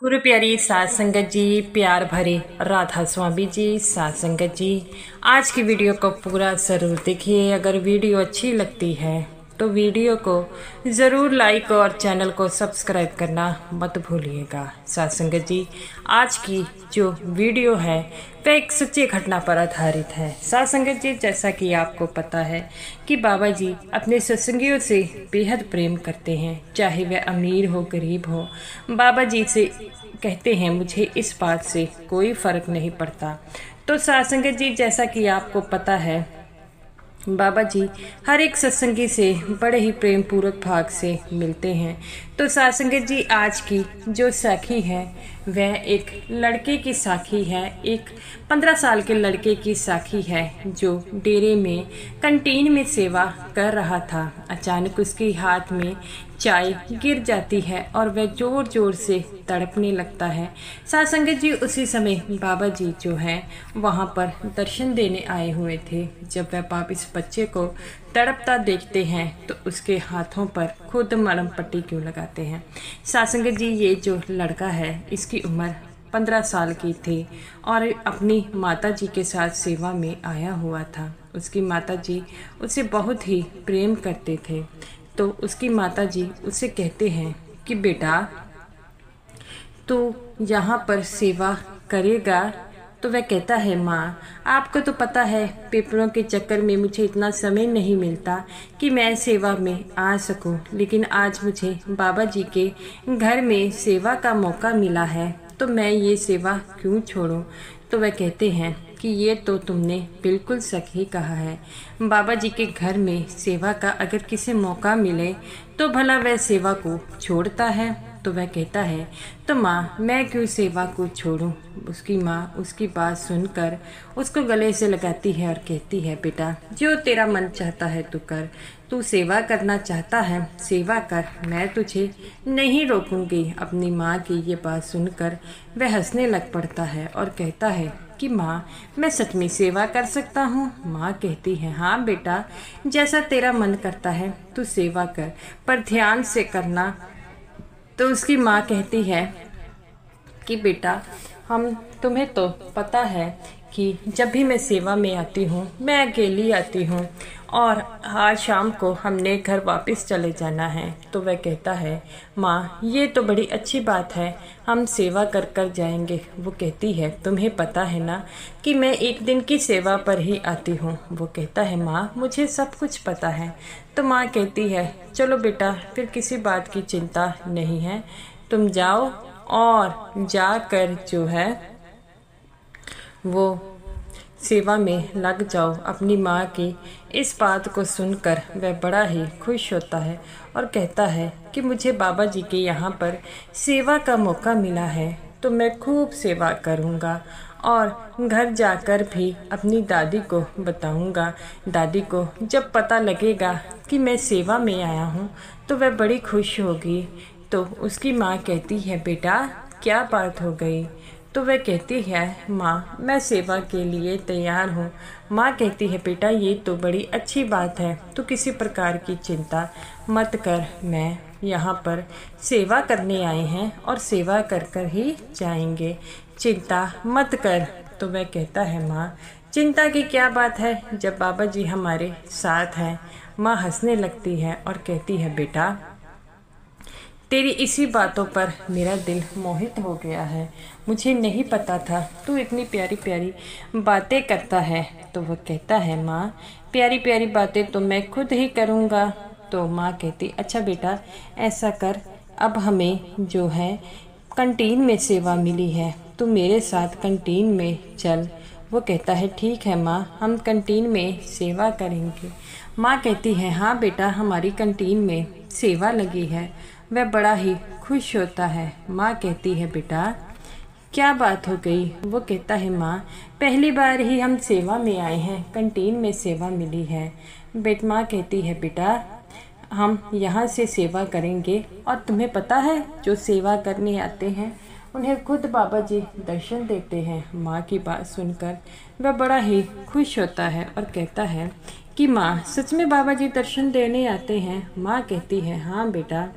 गुरु प्यारी सात संगत जी, प्यार भरे राधा स्वामी जी, सात संगत जी, आज की वीडियो को पूरा ज़रूर देखिए। अगर वीडियो अच्छी लगती है तो वीडियो को ज़रूर लाइक और चैनल को सब्सक्राइब करना मत भूलिएगा। सात संगत जी, आज की जो वीडियो है वह एक सच्ची घटना पर आधारित है। सात संगत जी, जैसा कि आपको पता है कि बाबा जी अपने सत्संगियों से बेहद प्रेम करते हैं, चाहे वह अमीर हो गरीब हो। बाबा जी से कहते हैं मुझे इस बात से कोई फ़र्क नहीं पड़ता। तो सात संगत जी, जैसा कि आपको पता है बाबा जी हर एक सत्संगी से बड़े ही प्रेम पूर्वक भाग से मिलते हैं। तो सात संगत जी, आज की जो साखी है वह एक लड़के की साखी है, एक 15 साल के लड़के की साखी है जो डेरे में कंटीन में सेवा कर रहा था। अचानक उसके हाथ में चाय गिर जाती है और वह जोर जोर से तड़पने लगता है। सात संगत जी, उसी समय बाबा जी जो हैं वहाँ पर दर्शन देने आए हुए थे। जब वह बाप इस बच्चे को तड़पता देखते हैं तो उसके हाथों पर खुद मलहम पट्टी क्यों लगाते हैं। सात संगत जी, ये जो लड़का है इसकी उम्र 15 साल की थी और अपनी माता जी के साथ सेवा में आया हुआ था। उसकी माता जी उसे बहुत ही प्रेम करते थे। तो उसकी माता जी उसे कहते हैं कि बेटा तू यहाँ पर सेवा करेगा। तो वह कहता है माँ, आपको तो पता है पेपरों के चक्कर में मुझे इतना समय नहीं मिलता कि मैं सेवा में आ सकूं, लेकिन आज मुझे बाबा जी के घर में सेवा का मौका मिला है तो मैं ये सेवा क्यों छोड़ूं। तो वह कहते हैं कि ये तो तुमने बिल्कुल सही कहा है। बाबा जी के घर में सेवा का अगर किसी मौका मिले तो भला वह सेवा को छोड़ता है। तो वह कहता है तो माँ, मैं क्यों सेवा को छोड़ूं। उसकी माँ उसकी बात सुनकर उसको गले से लगाती है और कहती है बेटा, जो तेरा मन चाहता है तू कर, तू सेवा करना चाहता है सेवा कर, मैं तुझे नहीं रोकूंगी। अपनी माँ की ये बात सुनकर वह हंसने लग पड़ता है और कहता है कि माँ, मैं सच में सेवा कर सकता हूँ। माँ कहती है हाँ बेटा, जैसा तेरा मन करता है तू सेवा कर, पर ध्यान से करना। तो उसकी माँ कहती है कि बेटा, हम तुम्हें तो पता है कि जब भी मैं सेवा में आती हूँ मैं अकेली आती हूँ और आज शाम को हमने घर वापस चले जाना है। तो वह कहता है माँ, ये तो बड़ी अच्छी बात है, हम सेवा कर कर जाएंगे। वो कहती है तुम्हें पता है ना कि मैं एक दिन की सेवा पर ही आती हूँ। वो कहता है माँ, मुझे सब कुछ पता है। तो माँ कहती है चलो बेटा, फिर किसी बात की चिंता नहीं है, तुम जाओ और जाकर जो है वो सेवा में लग जाओ। अपनी माँ की इस बात को सुनकर वह बड़ा ही खुश होता है और कहता है कि मुझे बाबा जी के यहाँ पर सेवा का मौका मिला है तो मैं खूब सेवा करूँगा और घर जाकर भी अपनी दादी को बताऊँगा। दादी को जब पता लगेगा कि मैं सेवा में आया हूँ तो वह बड़ी खुश होगी। तो उसकी माँ कहती है बेटा, क्या बात हो गई। तो वह कहती है माँ, मैं सेवा के लिए तैयार हूँ। माँ कहती है बेटा, ये तो बड़ी अच्छी बात है, तो किसी प्रकार की चिंता मत कर, मैं यहाँ पर सेवा करने आए हैं और सेवा कर कर ही जाएंगे, चिंता मत कर। तो वह कहता है माँ, चिंता की क्या बात है जब बाबा जी हमारे साथ हैं। माँ हंसने लगती है और कहती है बेटा, तेरी इसी बातों पर मेरा दिल मोहित हो गया है। मुझे नहीं पता था तू इतनी प्यारी प्यारी बातें करता है। तो वह कहता है माँ, प्यारी प्यारी बातें तो मैं खुद ही करूँगा। तो माँ कहती अच्छा बेटा, ऐसा कर, अब हमें जो है कंटीन में सेवा मिली है, तू मेरे साथ कंटीन में चल। वो कहता है ठीक है माँ, हम कंटीन में सेवा करेंगे। माँ कहती है हाँ बेटा, हमारी कंटीन में सेवा लगी है। वह बड़ा ही खुश होता है। माँ कहती है बेटा, क्या बात हो गई। वो कहता है माँ, पहली बार ही हम सेवा में आए हैं, कंटीन में सेवा मिली है। माँ कहती है बेटा, हम यहाँ से सेवा करेंगे और तुम्हें पता है जो सेवा करने आते हैं उन्हें खुद बाबा जी दर्शन देते हैं। माँ की बात सुनकर वह बड़ा ही खुश होता है और कहता है कि माँ, सच में बाबा जी दर्शन देने आते हैं। माँ कहती है हाँ बेटा,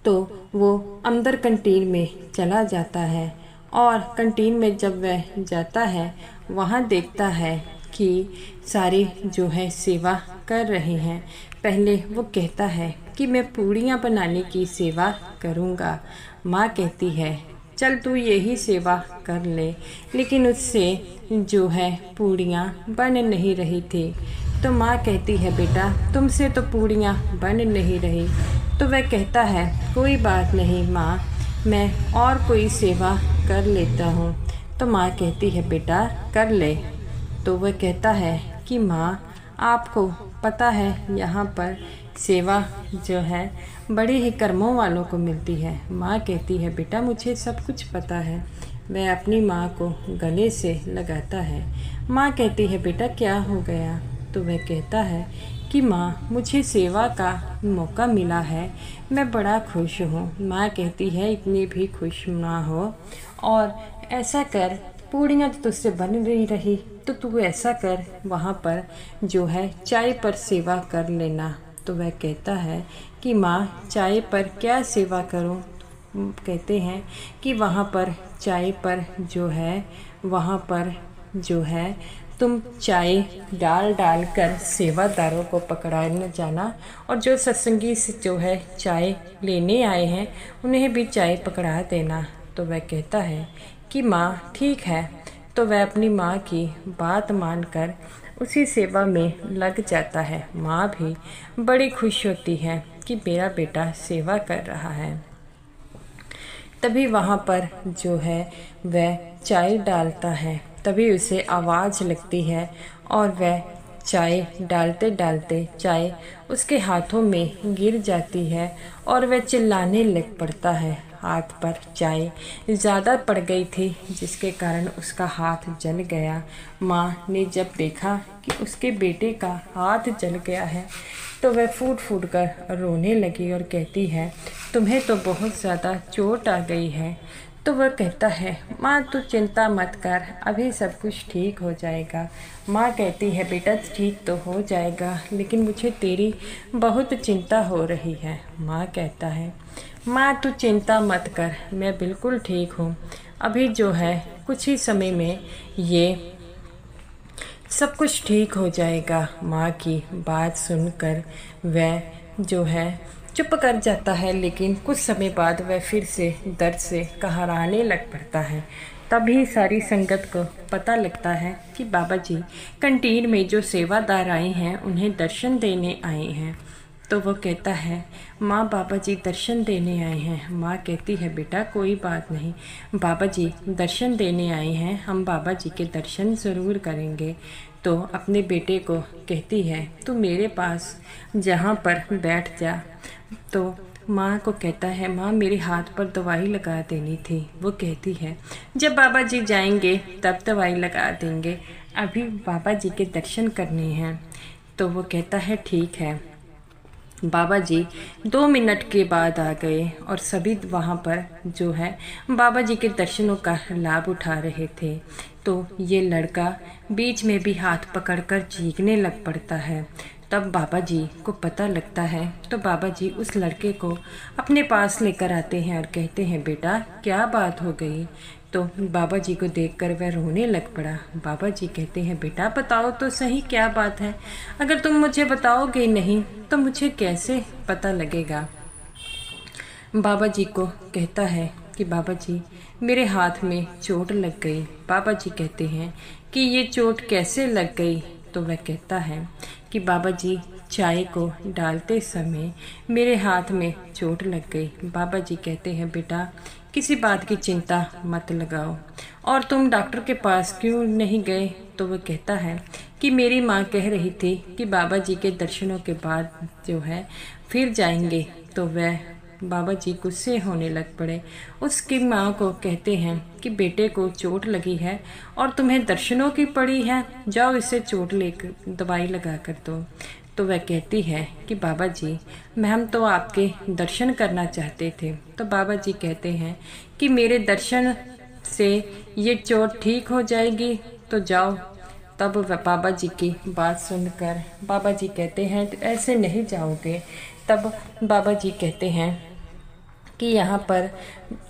तो वो अंदर कैंटीन में चला जाता है और कैंटीन में जब वह जाता है वहाँ देखता है कि सारे जो है सेवा कर रहे हैं। पहले वो कहता है कि मैं पूड़ियाँ बनाने की सेवा करूँगा। माँ कहती है चल तू यही सेवा कर ले, लेकिन उससे जो है पूड़ियाँ बन नहीं रही थी। तो माँ कहती है बेटा तुमसे तो पूड़ियाँ बन नहीं रही। तो वह कहता है कोई बात नहीं माँ, मैं और कोई सेवा कर लेता हूँ। तो माँ कहती है बेटा कर ले। तो वह कहता है कि माँ आपको पता है यहाँ पर सेवा जो है बड़े ही कर्मों वालों को मिलती है। माँ कहती है बेटा मुझे सब कुछ पता है। वह अपनी माँ को गले से लगाता है। माँ कहती है बेटा क्या हो गया। तो वह कहता है कि माँ मुझे सेवा का मौका मिला है, मैं बड़ा खुश हूँ। माँ कहती है इतनी भी खुश ना हो और ऐसा कर पूड़ियाँ तो तुझसे बन नहीं रही तो तू ऐसा कर वहाँ पर जो है चाय पर सेवा कर लेना। तो वह कहता है कि माँ चाय पर क्या सेवा करूँ। कहते हैं कि वहाँ पर चाय पर जो है वहाँ पर जो है तुम चाय डाल डाल कर सेवादारों को पकड़ाने जाना और जो सत्संगी से जो है चाय लेने आए हैं उन्हें भी चाय पकड़ा देना। तो वह कहता है कि माँ ठीक है। तो वह अपनी माँ की बात मानकर उसी सेवा में लग जाता है। माँ भी बड़ी खुश होती है कि मेरा बेटा सेवा कर रहा है। तभी वहाँ पर जो है वह चाय डालता है, तभी उसे आवाज़ लगती है और वह चाय डालते डालते चाय उसके हाथों में गिर जाती है और वह चिल्लाने लग पड़ता है। हाथ पर चाय ज़्यादा पड़ गई थी जिसके कारण उसका हाथ जल गया। माँ ने जब देखा कि उसके बेटे का हाथ जल गया है तो वह फूट फूट कर रोने लगी और कहती है तुम्हें तो बहुत ज़्यादा चोट आ गई है। तो वह कहता है माँ तू चिंता मत कर, अभी सब कुछ ठीक हो जाएगा। माँ कहती है बेटा ठीक तो हो जाएगा लेकिन मुझे तेरी बहुत चिंता हो रही है। माँ कहता है माँ तू चिंता मत कर, मैं बिल्कुल ठीक हूँ। अभी जो है कुछ ही समय में ये सब कुछ ठीक हो जाएगा। माँ की बात सुनकर वह जो है चुप कर जाता है, लेकिन कुछ समय बाद वह फिर से दर्द से कहराने लग पड़ता है। तभी सारी संगत को पता लगता है कि बाबा जी कैंटीन में जो सेवादार आए हैं उन्हें दर्शन देने आए हैं। तो वो कहता है माँ बाबा जी दर्शन देने आए हैं। माँ कहती है बेटा कोई बात नहीं, बाबा जी दर्शन देने आए हैं, हम बाबा जी के दर्शन ज़रूर करेंगे। तो अपने बेटे को कहती है तू मेरे पास जहाँ पर बैठ जा। तो माँ को कहता है माँ मेरे हाथ पर दवाई लगा देनी थी। वो कहती है जब बाबा जी जाएंगे तब दवाई लगा देंगे, अभी बाबा जी के दर्शन करने हैं। तो वो कहता है ठीक है। बाबा जी 2 मिनट के बाद आ गए और सभी वहाँ पर जो है बाबा जी के दर्शनों का लाभ उठा रहे थे। तो ये लड़का बीच में भी हाथ पकड़कर चीखने लग पड़ता है। तब बाबा जी को पता लगता है तो बाबा जी उस लड़के को अपने पास लेकर आते हैं और कहते हैं बेटा क्या बात हो गई। तो बाबा जी को देखकर वह रोने लग पड़ा। बाबा जी कहते हैं बेटा बताओ तो सही क्या बात है, अगर तुम मुझे बताओगे नहीं तो मुझे कैसे पता लगेगा। बाबा जी को कहता है कि बाबा जी मेरे हाथ में चोट लग गई। बाबा जी कहते हैं कि ये चोट कैसे लग गई। तो वह कहता है कि बाबा जी चाय को डालते समय मेरे हाथ में चोट लग गई। बाबा जी कहते हैं बेटा किसी बात की चिंता मत लगाओ, और तुम डॉक्टर के पास क्यों नहीं गए। तो वह कहता है कि मेरी माँ कह रही थी कि बाबा जी के दर्शनों के बाद जो है फिर जाएंगे। तो वह बाबा जी गुस्से होने लग पड़े। उसकी माँ को कहते हैं कि बेटे को चोट लगी है और तुम्हें दर्शनों की पड़ी है, जाओ इसे चोट लेकर दवाई लगा कर दो। तो वह कहती है कि बाबा जी हम तो आपके दर्शन करना चाहते थे। तो बाबा जी कहते हैं कि मेरे दर्शन से ये चोट ठीक हो जाएगी तो जाओ। तब बाबा जी की बात सुनकर बाबा जी कहते हैं ऐसे नहीं जाओगे। तब बाबा जी कहते हैं कि यहाँ पर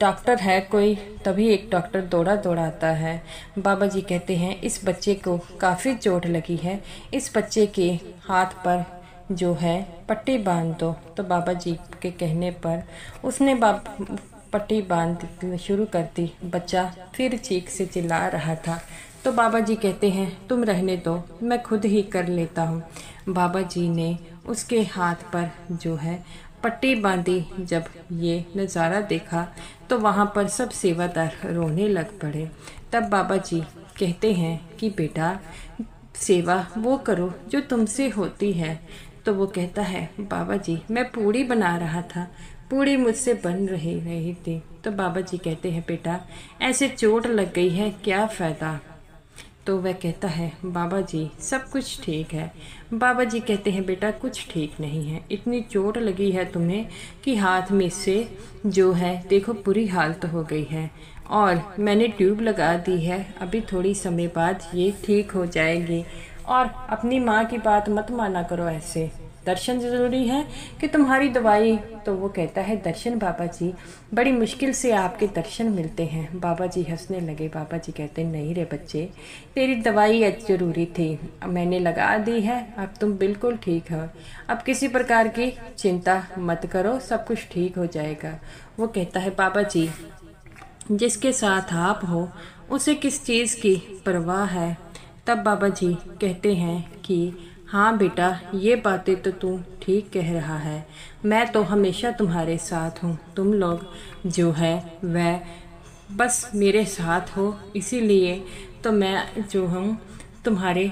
डॉक्टर है कोई। तभी एक डॉक्टर दौड़ा दौड़ा आता है। बाबा जी कहते हैं इस बच्चे को काफ़ी चोट लगी है, इस बच्चे के हाथ पर जो है पट्टी बांध दो। तो बाबा जी के कहने पर उसने पट्टी बांध शुरू कर दी। बच्चा फिर चीख से चिल्ला रहा था। तो बाबा जी कहते हैं तुम रहने दो, मैं खुद ही कर लेता हूँ। बाबा जी ने उसके हाथ पर जो है पट्टी बांधी। जब ये नज़ारा देखा तो वहाँ पर सब सेवादार रोने लग पड़े। तब बाबा जी कहते हैं कि बेटा सेवा वो करो जो तुमसे होती है। तो वो कहता है बाबा जी मैं पूड़ी बना रहा था, पूड़ी मुझसे बन रही थी। तो बाबा जी कहते हैं बेटा ऐसे चोट लग गई है, क्या फ़ायदा। तो वह कहता है बाबा जी सब कुछ ठीक है। बाबा जी कहते हैं बेटा कुछ ठीक नहीं है, इतनी चोट लगी है तुम्हें कि हाथ में से जो है देखो बुरी हालत हो गई है, और मैंने ट्यूब लगा दी है, अभी थोड़ी समय बाद ये ठीक हो जाएगी। और अपनी माँ की बात मत माना करो ऐसे, दर्शन ज़रूरी है कि तुम्हारी दवाई। तो वो कहता है दर्शन बाबा जी बड़ी मुश्किल से आपके दर्शन मिलते हैं। बाबा जी हंसने लगे। बाबा जी कहते नहीं रे बच्चे, तेरी दवाई ज़रूरी थी, मैंने लगा दी है, अब तुम बिल्कुल ठीक हो, अब किसी प्रकार की चिंता मत करो, सब कुछ ठीक हो जाएगा। वो कहता है बाबा जी जिसके साथ आप हो उसे किस चीज़ की परवाह है। तब बाबा जी कहते हैं कि हाँ बेटा ये बातें तो तू ठीक कह रहा है, मैं तो हमेशा तुम्हारे साथ हूँ, तुम लोग जो है वह बस मेरे साथ हो, इसीलिए तो मैं जो हूँ तुम्हारे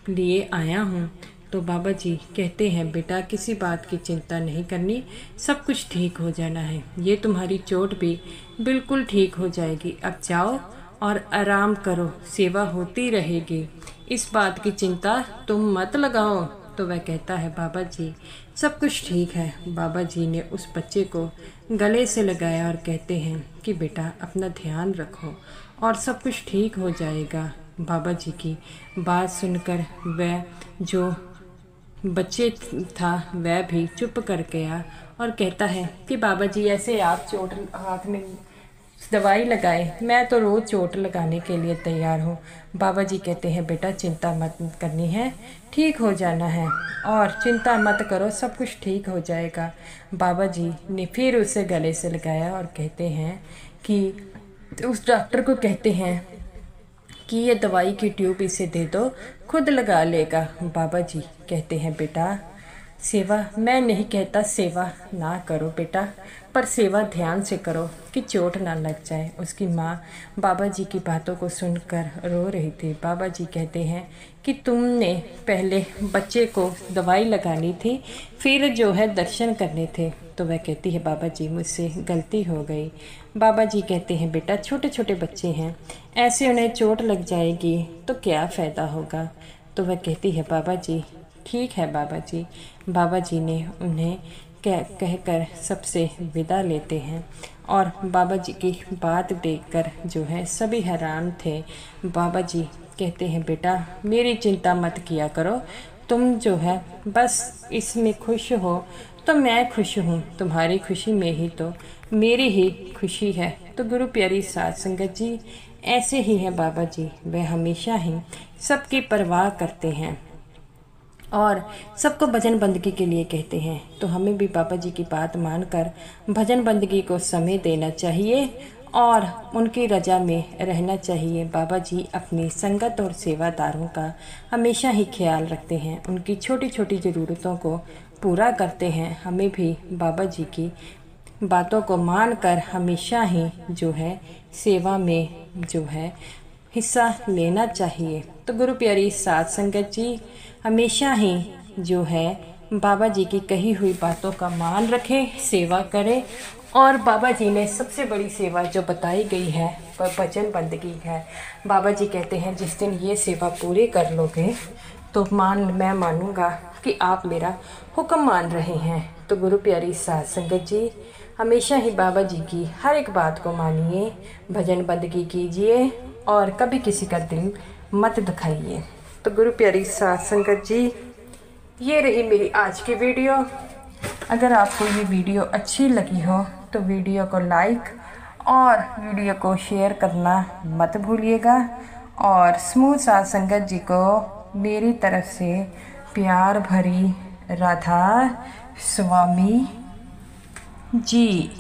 लिए आया हूँ। तो बाबा जी कहते हैं बेटा किसी बात की चिंता नहीं करनी, सब कुछ ठीक हो जाना है, ये तुम्हारी चोट भी बिल्कुल ठीक हो जाएगी, अब जाओ और आराम करो, सेवा होती रहेगी, इस बात की चिंता तुम मत लगाओ। तो वह कहता है बाबा जी सब कुछ ठीक है। बाबा जी ने उस बच्चे को गले से लगाया और कहते हैं कि बेटा अपना ध्यान रखो और सब कुछ ठीक हो जाएगा। बाबा जी की बात सुनकर वह जो बच्चे था वह भी चुप कर गया और कहता है कि बाबा जी ऐसे आप चोट हाथ में दवाई लगाए, मैं तो रोज़ चोट लगाने के लिए तैयार हूँ। बाबा जी कहते हैं बेटा चिंता मत करनी है, ठीक हो जाना है, और चिंता मत करो, सब कुछ ठीक हो जाएगा। बाबा जी ने फिर उसे गले से लगाया और कहते हैं कि उस डॉक्टर को कहते हैं कि ये दवाई की ट्यूब इसे दे दो, खुद लगा लेगा। बाबा जी कहते हैं बेटा सेवा मैं नहीं कहता सेवा ना करो बेटा, पर सेवा ध्यान से करो कि चोट ना लग जाए। उसकी माँ बाबा जी की बातों को सुनकर रो रही थी। बाबा जी कहते हैं कि तुमने पहले बच्चे को दवाई लगानी थी, फिर जो है दर्शन करने थे। तो वह कहती है बाबा जी मुझसे गलती हो गई। बाबा जी कहते हैं बेटा छोटे छोटे बच्चे हैं, ऐसे उन्हें चोट लग जाएगी तो क्या फ़ायदा होगा। तो वह कहती है बाबा जी ठीक है बाबा जी। बाबा जी ने उन्हें कहकर सबसे विदा लेते हैं, और बाबा जी की बात देखकर जो है सभी हैरान थे। बाबा जी कहते हैं बेटा मेरी चिंता मत किया करो, तुम जो है बस इसमें खुश हो तो मैं खुश हूँ, तुम्हारी खुशी में ही तो मेरी ही खुशी है। तो गुरु प्यारी साध संगत जी ऐसे ही है बाबा जी, वह हमेशा ही सबकी परवाह करते हैं और सबको भजन बंदगी के लिए कहते हैं। तो हमें भी बाबा जी की बात मानकर भजन बंदगी को समय देना चाहिए और उनकी रजा में रहना चाहिए। बाबा जी अपनी संगत और सेवादारों का हमेशा ही ख्याल रखते हैं, उनकी छोटी छोटी ज़रूरतों को पूरा करते हैं। हमें भी बाबा जी की बातों को मानकर हमेशा ही जो है सेवा में जो है हिस्सा लेना चाहिए। तो गुरु प्यारी साध संगत जी हमेशा ही जो है बाबा जी की कही हुई बातों का मान रखें, सेवा करें। और बाबा जी ने सबसे बड़ी सेवा जो बताई गई है वह भजन बंदगी है। बाबा जी कहते हैं जिस दिन ये सेवा पूरी कर लोगे तो मैं मानूंगा कि आप मेरा हुक्म मान रहे हैं। तो गुरु प्यारी साध संगत जी हमेशा ही बाबा जी की हर एक बात को मानिए, भजन बंदगी कीजिए और कभी किसी का दिल मत दुखाइए। तो गुरु प्यारी साध संगत जी ये रही मेरी आज की वीडियो। अगर आपको ये वीडियो अच्छी लगी हो तो वीडियो को लाइक और वीडियो को शेयर करना मत भूलिएगा। और समूह साध संगत जी को मेरी तरफ से प्यार भरी राधा स्वामी जी।